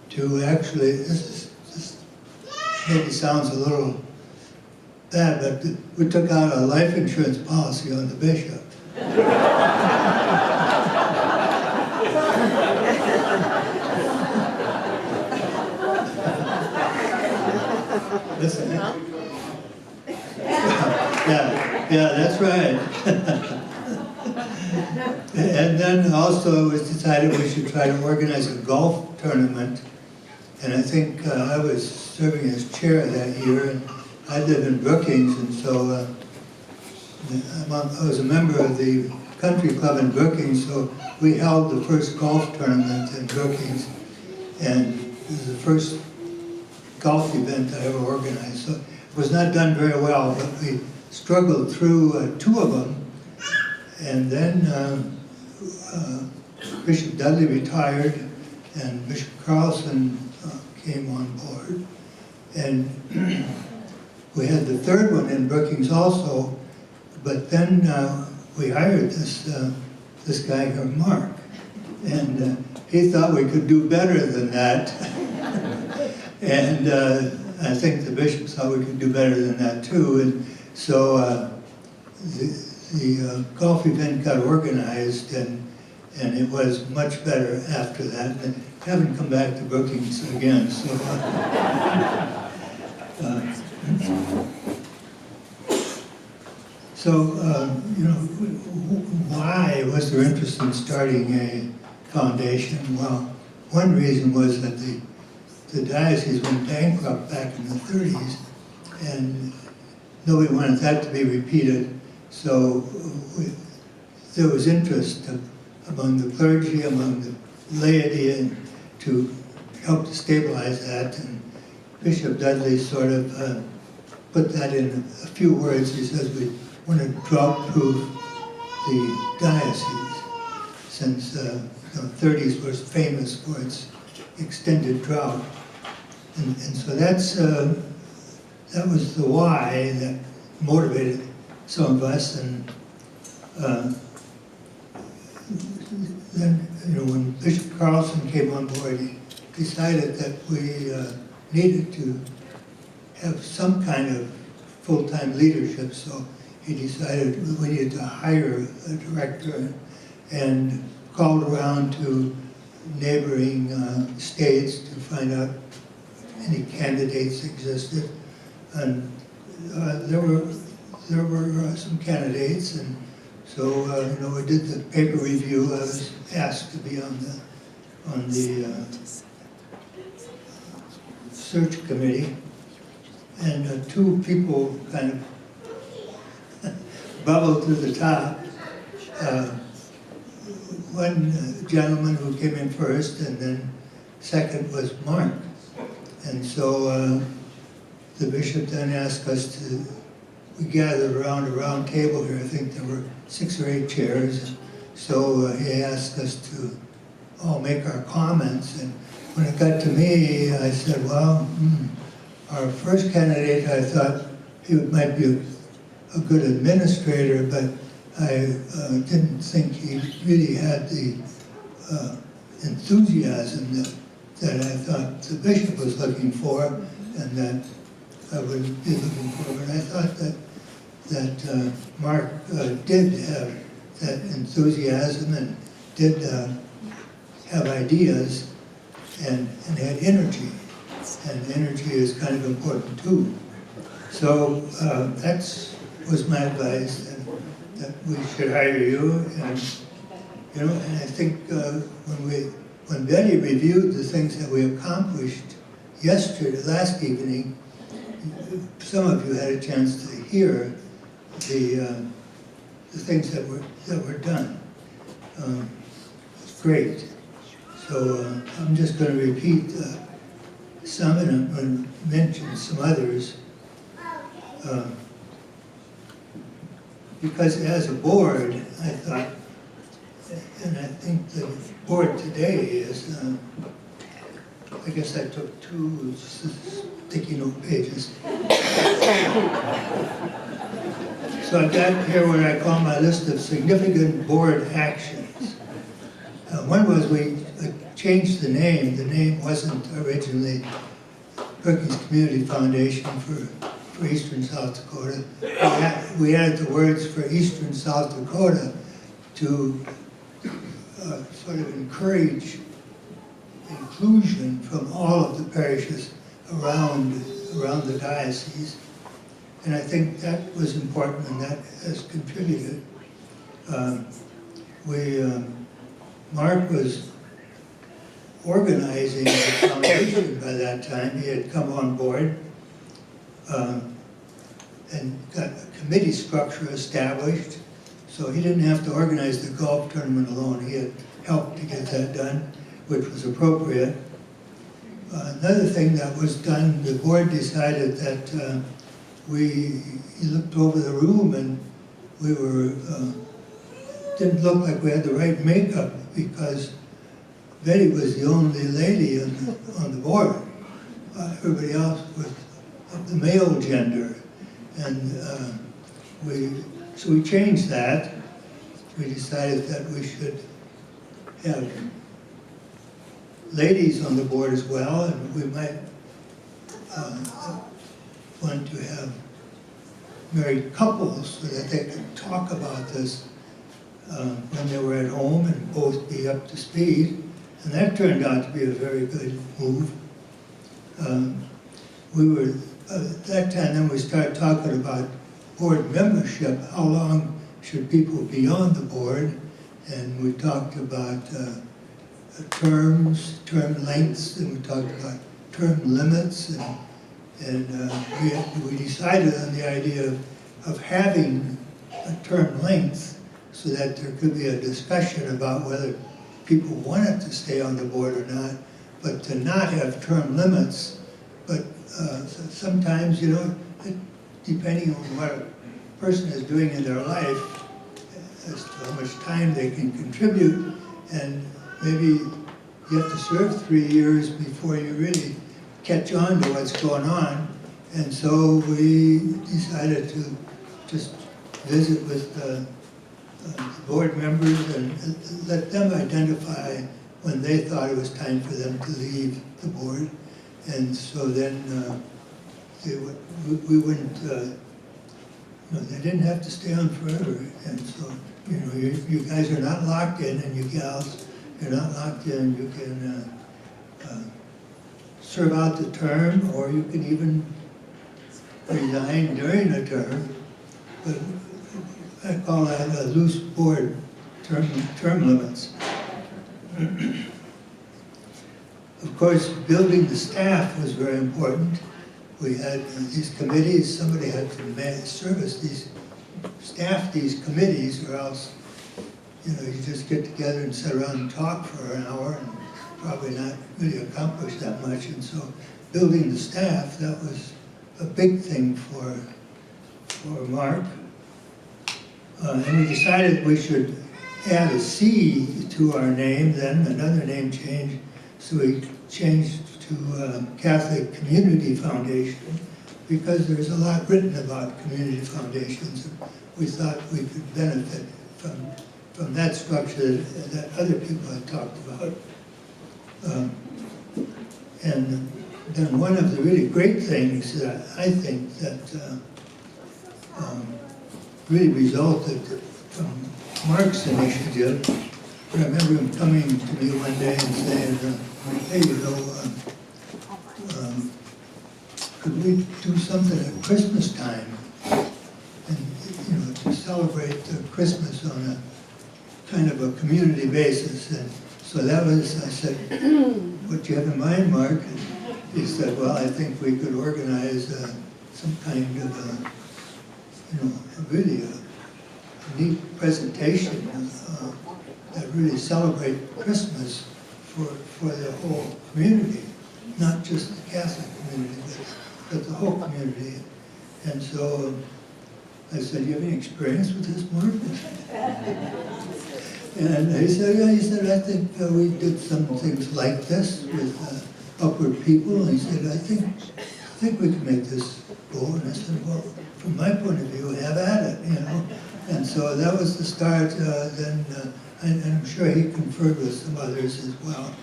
to actually, this maybe sounds a little bad, but we took out a life insurance policy on the bishop. Listen. Yeah, that's right. And then also it was decided we should try to organize a golf tournament. And I think I was serving as chair that year, and I live in Brookings, and so I was a member of the country club in Brookings, so we held the first golf tournament in Brookings, and it was the first golf event I ever organized. So it was not done very well, but we struggled through 2 of them, and then Bishop Dudley retired, and Bishop Carlson came on board, and we had the 3rd one in Brookings also, but then we hired this guy here, Mark, and he thought we could do better than that. And I think the bishop thought we could do better than that too. And so the golf event got organized, and it was much better after that. And I haven't come back to Brookings again. So, you know, why was there interest in starting a foundation? Well, one reason was that the diocese went bankrupt back in the 30s, and nobody wanted that to be repeated. So there was interest among the clergy, among the laity, and to help to stabilize that. And Bishop Dudley sort of put that in a few words. He says we want to drought-proof the diocese, since the 30s was famous for its extended drought. And so that was the why that motivated some of us. And then, you know, when Bishop Carlson came on board, he decided that we needed to have some kind of full-time leadership. So he decided we needed to hire a director, and called around to neighboring states to find out if any candidates existed. And there were some candidates, and so you know, we did the paper review. I was asked to be on the search committee, and 2 people kind of bubbled to the top. One gentleman who came in first, and then second was Mark. And so the bishop then asked us to, we gathered around a round table here. I think there were 6 or 8 chairs. So he asked us to all make our comments. And when it got to me, I said, well, our first candidate, I thought he might be a good administrator, but I didn't think he really had the enthusiasm that I thought the bishop was looking for, and that I would be looking for. But I thought that Mark did have that enthusiasm, and did have ideas, and had energy. And energy is kind of important too. So that was my advice, that we should hire you. And you know, and I think when Betty reviewed the things that we accomplished last evening, some of you had a chance to hear the things that were done. It's great. So I'm just going to repeat some, and I'm going to mention some others. Because as a board, I thought, and I think the board today is, I guess I took 2 sticky note pages. So I've got here what I call my list of significant board actions. One was we changed the name. The name wasn't originally Perkins Community Foundation for Eastern South Dakota. We added the words for Eastern South Dakota to sort of encourage inclusion from all of the parishes around the diocese. And I think that was important, and that has contributed. Mark was organizing the foundation by that time. He had come on board and got a committee structure established. So he didn't have to organize the golf tournament alone. He had helped to get that done, which was appropriate. Another thing that was done, the board decided that he looked over the room, and we didn't look like we had the right makeup, because Betty was the only lady on the board. Everybody else was of the male gender. And so we changed that. We decided that we should have ladies on the board as well, and we might want to have married couples so that they could talk about this when they were at home and both be up to speed. And that turned out to be a very good move. At that time, then we started talking about board membership. How long should people be on the board? And we talked about term lengths, and we talked about term limits, and we decided on the idea of having a term length so that there could be a discussion about whether people wanted to stay on the board or not, but to not have term limits. But sometimes, depending on what a person is doing in their life, as to how much time they can contribute, and maybe you have to serve 3 years before you really catch on to what's going on. And so we decided to just visit with the board members and let them identify when they thought it was time for them to leave the board. And so then we wouldn't, they didn't have to stay on forever. And so, you guys are not locked in, and you gals, you're not locked in. You can serve out the term, or you can even resign during a term. But I call that a loose board, term limits. Of course, building the staff was very important. We had these committees. Somebody had to staff these committees, or else, you just get together and sit around and talk for an hour and probably not really accomplish that much. And so building the staff, that was a big thing for Mark. And we decided we should add a C to our name, then another name change. So we changed to Catholic Community Foundation, because there's a lot written about community foundations. And we thought we could benefit from that structure that other people had talked about. And then one of the really great things that I think that really resulted from Mark's initiative, I remember him coming to me one day and saying, hey, could we do something at Christmas time? And, to celebrate Christmas on a kind of a community basis. And so that was, I said, what do you have in mind, Mark? And he said, well, I think we could organize some kind of really a neat presentation that really celebrate Christmas for the whole community, not just the Catholic community, but the whole community. And so I said, do you have any experience with this, Mark? And he said, yeah, I think we did some things like this with Upward People. And he said, I think we can make this go. And I said, well, from my point of view, have at it, And so that was the start. And I'm sure he conferred with some others as well.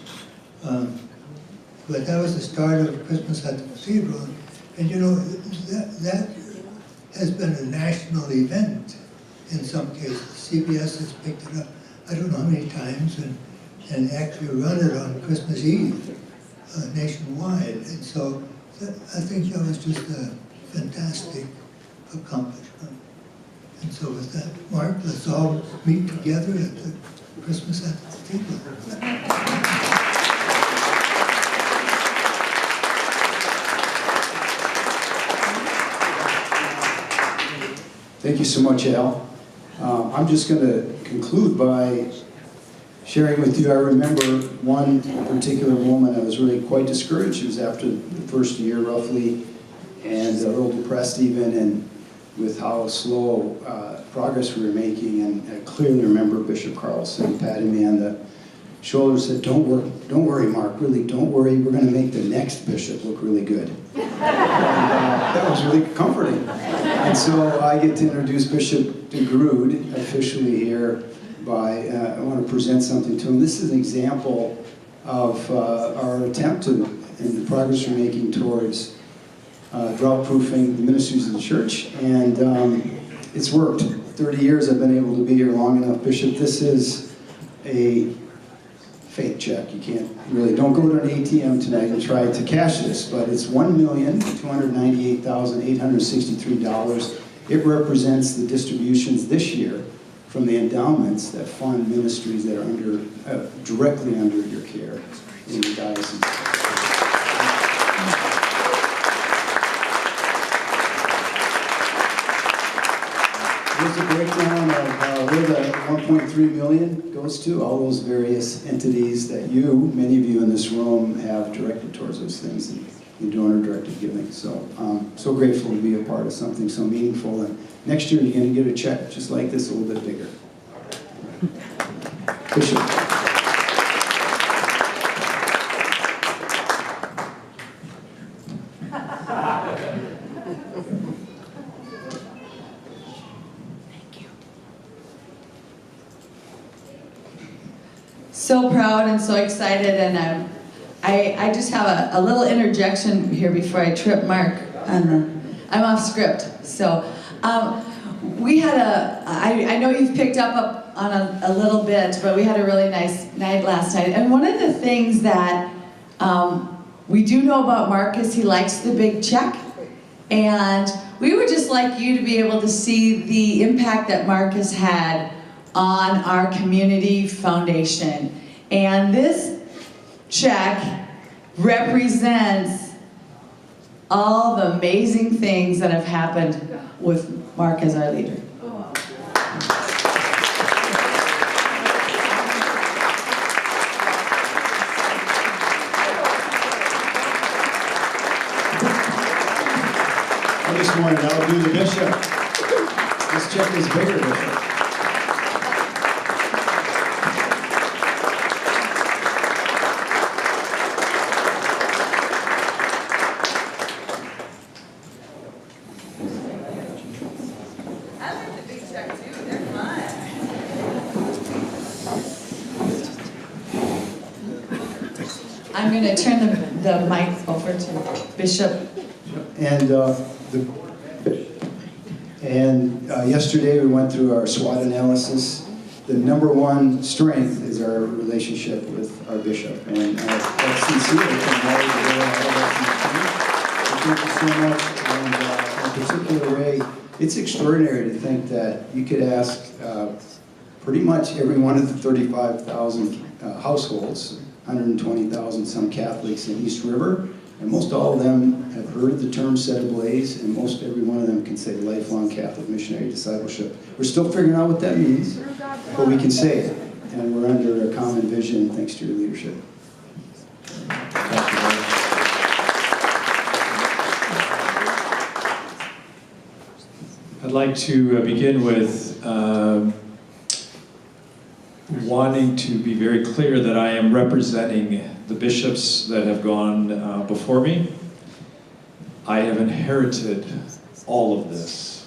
But that was the start of Christmas at the Cathedral. And you know, that has been a national event in some cases. CBS has picked it up, I don't know how many times, and actually run it on Christmas Eve nationwide. And so I think that was just a fantastic accomplishment. And so with that, Mark, let's all meet together at the Christmas at the Cathedral. Thank you so much, Al. I'm just going to conclude by sharing with you, I remember one particular moment I was really quite discouraged. It was after the first year, roughly, and a little depressed even, and with how slow progress we were making. And I clearly remember Bishop Carlson patting me on the shoulder and said, don't worry, Mark, really, don't worry. We're going to make the next bishop look really good. And that was really comforting. And so I get to introduce Bishop DeGrood officially here by, I want to present something to him. This is an example of our attempt to, and the progress we're making towards drought-proofing the ministries of the church. And it's worked. 30 years I've been able to be here long enough. Bishop, this is a fake check. You can't really, don't go to an ATM tonight and try to cash this, but it's $1,298,863. It represents the distributions this year from the endowments that fund ministries that are under, directly under your care in the diocese. Here's a breakdown of where the 1.3 million goes to, all those various entities that you, many of you in this room, have directed towards those things and donor-directed giving. So so grateful to be a part of something so meaningful. And next year you're going to get a check just like this, a little bit bigger. Bishop. So proud and so excited, and I just have a little interjection here before I trip Mark. I'm off script. So we had I know you've picked up on a little bit, but we had a really nice night last night. And one of the things that we do know about Mark is he likes the big check. And we would just like you to be able to see the impact that Mark has had on our community foundation. And this check represents all the amazing things that have happened with Mark as our leader. I just wanted to outdo the bishop. This check is bigger, Bishop. I'm going to turn the mic over to Bishop. And yesterday we went through our SWOT analysis. The number one strength is our relationship with our bishop. And that's sincere from all the way Thank you so much. And in particular, Ray, it's extraordinary to think that you could ask pretty much every one of the 35,000 households, 120,000 some Catholics in East River, and most all of them have heard the term set ablaze, and most every one of them can say lifelong Catholic missionary discipleship. We're still figuring out what that means, but we can say it, and we're under a common vision thanks to your leadership. I'd like to begin with wanting to be very clear that I am representing the bishops that have gone before me. I have inherited all of this.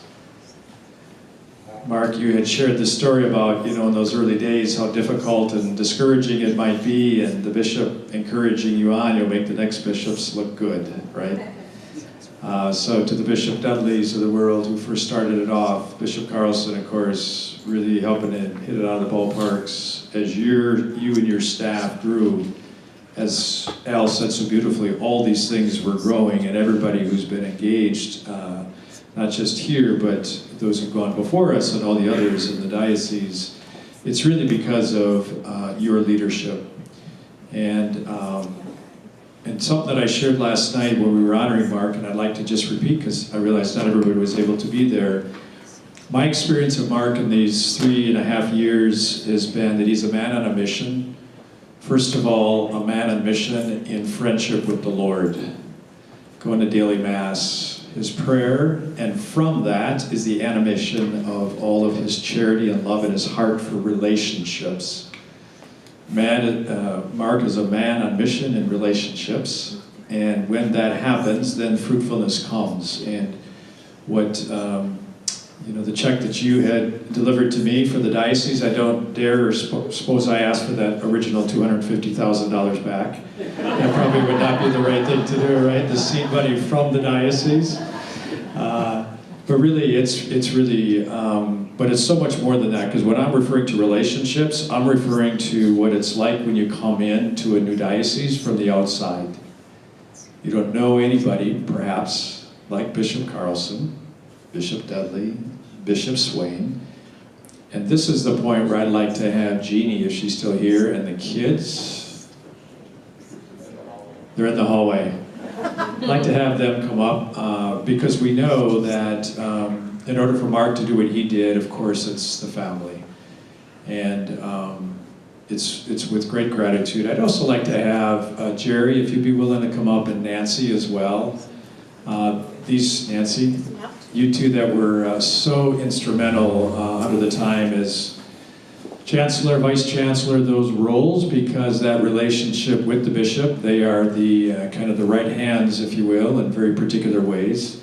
Mark, you had shared the story about, in those early days, how difficult and discouraging it might be, and the bishop encouraging you on, you'll make the next bishops look good, right? So to the Bishop Dudleys of the world who first started it off, Bishop Carlson, of course, really helping it hit it out of the ballparks as you and your staff grew. As Al said so beautifully, all these things were growing, and everybody who's been engaged, not just here, but those who've gone before us and all the others in the diocese, it's really because of your leadership. And something that I shared last night when we were honoring Mark, and I'd like to just repeat because I realized not everybody was able to be there. My experience of Mark in these 3.5 years has been that he's a man on a mission. First of all, a man on mission in friendship with the Lord, going to daily Mass, his prayer, and from that is the animation of all of his charity and love and his heart for relationships. Mark is a man on mission in relationships, and when that happens, then fruitfulness comes. And what, the check that you had delivered to me for the diocese, I don't dare or suppose I asked for that original $250,000 back. That probably would not be the right thing to do, right? The seed money from the diocese. But really, it's really, but it's so much more than that, because when I'm referring to relationships, I'm referring to what it's like when you come in to a new diocese from the outside. You don't know anybody, perhaps, like Bishop Carlson, Bishop Dudley, Bishop Swain. And this is the point where I'd like to have Jeannie, if she's still here, and the kids, they're in the hallway. I'd like to have them come up because we know that in order for Mark to do what he did, of course, it's the family. And it's with great gratitude. I'd also like to have Jerry, if you'd be willing to come up, and Nancy as well. Nancy, you two that were so instrumental under the time as Chancellor, Vice Chancellor, those roles, because that relationship with the bishop, they are the kind of the right hands, if you will, in very particular ways.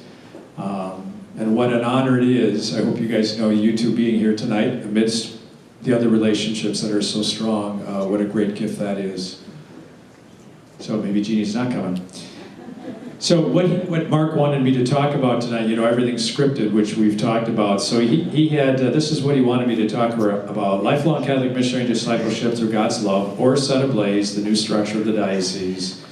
And what an honor it is. I hope you guys know, you two being here tonight, amidst the other relationships that are so strong, what a great gift that is. So maybe Jeannie's not coming. So what Mark wanted me to talk about tonight, everything's scripted, which we've talked about. So he had, this is what he wanted me to talk about: lifelong Catholic missionary discipleship through God's love, or Set Ablaze, the new structure of the diocese,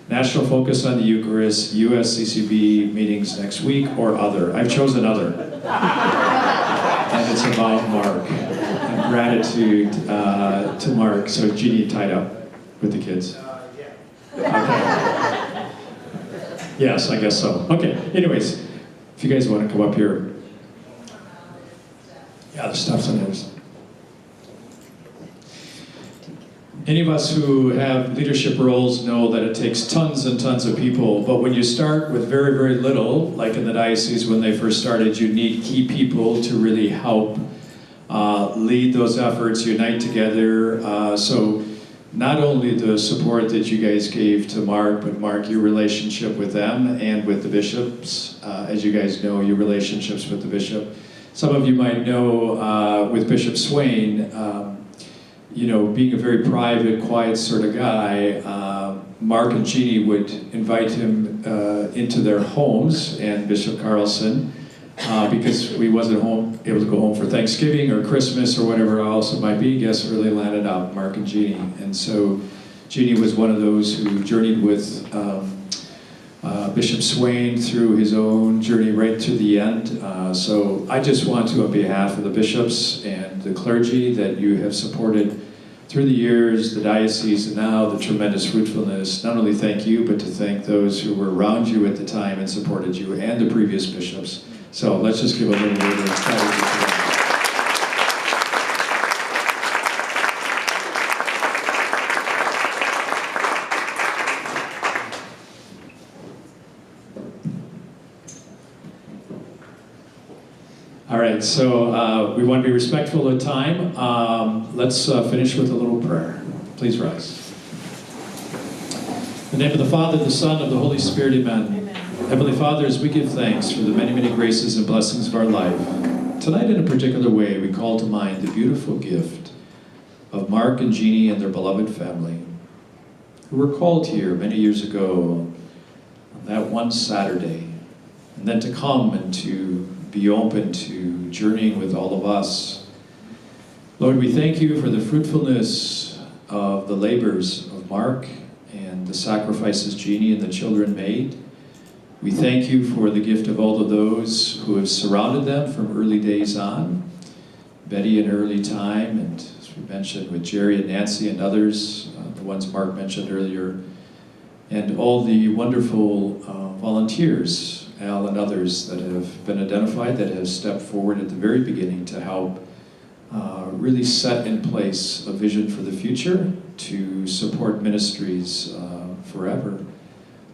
national focus on the Eucharist, USCCB meetings next week, or other. I've chosen other. And it's about Mark, and gratitude to Mark. So Jeannie tied up with the kids. Okay. Yes, I guess so. Okay, anyways, if you guys want to come up here. Yeah, the stuff's on yours. Any of us who have leadership roles know that it takes tons and tons of people, but when you start with very, very little, like in the diocese when they first started, you need key people to really help lead those efforts, unite together. So not only the support that you guys gave to Mark, but Mark, your relationship with them and with the bishops, as you guys know, your relationships with the bishop. Some of you might know with Bishop Swain, being a very private, quiet sort of guy, Mark and Jeannie would invite him into their homes, and Bishop Carlson, because we wasn't able to go home for Thanksgiving or Christmas or whatever else it might be. Guests really landed out, Mark and Jeannie. And so Jeannie was one of those who journeyed with Bishop Swain through his own journey right to the end. So I just want to, on behalf of the bishops and the clergy that you have supported through the years, the diocese, and now the tremendous fruitfulness, not only thank you, but to thank those who were around you at the time and supported you, and the previous bishops. So let's just give a little bit of gratitude. All right, so we want to be respectful of time. Let's finish with a little prayer. Please rise. In the name of the Father, the Son, and of the Holy Spirit, amen. Heavenly Father, as we give thanks for the many, many graces and blessings of our life, tonight in a particular way, we call to mind the beautiful gift of Mark and Jeannie and their beloved family, who were called here many years ago on that one Saturday, and then to come and to be open to journeying with all of us. Lord, we thank you for the fruitfulness of the labors of Mark and the sacrifices Jeannie and the children made. We thank you for the gift of all of those who have surrounded them from early days on. Betty in early time, and as we mentioned with Jerry and Nancy and others, the ones Mark mentioned earlier, and all the wonderful volunteers, Al and others that have been identified, that have stepped forward at the very beginning to help really set in place a vision for the future to support ministries forever.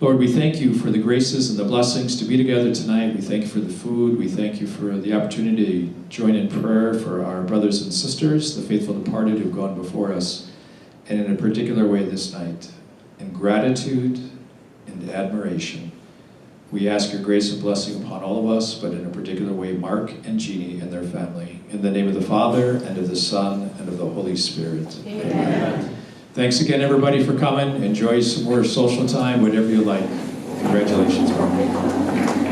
Lord, we thank you for the graces and the blessings to be together tonight. We thank you for the food. We thank you for the opportunity to join in prayer for our brothers and sisters, the faithful departed who have gone before us, and in a particular way this night, in gratitude and admiration. We ask your grace and blessing upon all of us, but in a particular way, Mark and Jeannie and their family. In the name of the Father, and of the Son, and of the Holy Spirit. Amen. Thanks again, everybody, for coming. Enjoy some more social time, whatever you like. Congratulations, Mark.